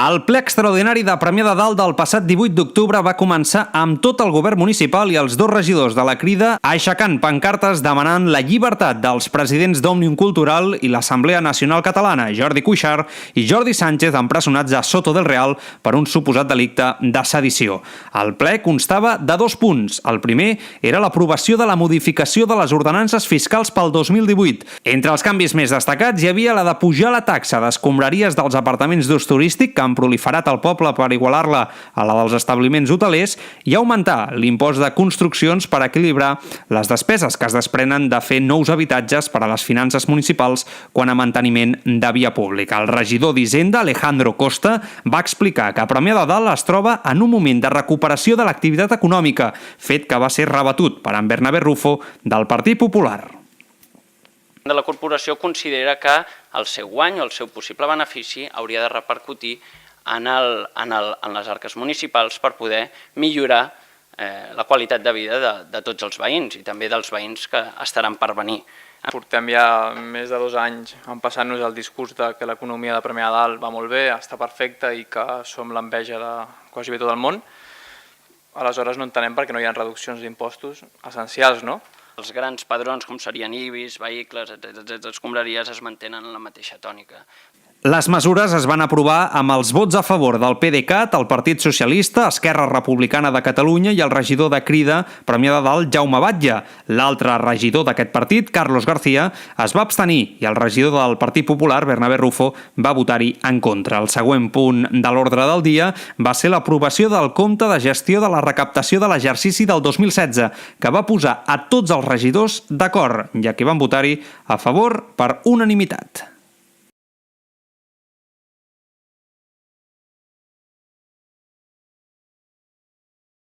El ple extraordinari de Premià de Dalt del passat 18 d'octubre va començar amb tot el govern municipal i els dos regidors de la Crida aixecant pancartes demanant la llibertat dels presidents d'Òmnium Cultural i l'Assemblea Nacional Catalana, Jordi Cuixart i Jordi Sánchez, empresonats a Soto del Real per un suposat delicte de sedició. El ple constava de 2 punts. El primer era l'aprovació de la modificació de les ordenances fiscals pel 2018. Entre els canvis més destacats hi havia la de pujar la taxa d'escombraries dels apartaments d'ús turístic que han proliferat al poble per igualar-la a la dels establiments hotelers i augmentar l'impost de construccions per equilibrar les despeses que es desprenen de fer nous habitatges per a les finances municipals quant a manteniment de via pública. El regidor d'Hisenda, Alejandro Costa, va explicar que Premià de Dalt es troba en un moment de recuperació de l'activitat econòmica, fet que va ser rebatut per en Bernabé Rufo del Partit Popular. La corporació considera que el seu guany o el seu possible benefici hauria de repercutir en les arques municipals per poder millorar la qualitat de vida de tots els veïns i també dels veïns que estaran per venir. Portem ja més de 2 anys empassant-nos el discurs que l'economia de Premià de Dalt va molt bé, està perfecta i que som l'enveja de quasi bé tot el món. Aleshores no entenem per què no hi ha reduccions d'impostos essencials, no? Els grans padrons, com serien IBIs, vehicles, etc., escombraries, es mantenen en la mateixa tònica. Les mesures es van aprovar amb els vots a favor del PDeCAT, el Partit Socialista, Esquerra Republicana de Catalunya i el regidor de Crida, Premià de Dalt, Jaume Batlle. L'altre regidor d'aquest partit, Carlos García, es va abstenir i el regidor del Partit Popular, Bernabé Rufo, va votar-hi en contra. El següent punt de l'ordre del dia va ser l'aprovació del compte de gestió de la recaptació de l'exercici del 2016, que va posar a tots els regidors d'acord, ja que van votar-hi a favor per unanimitat.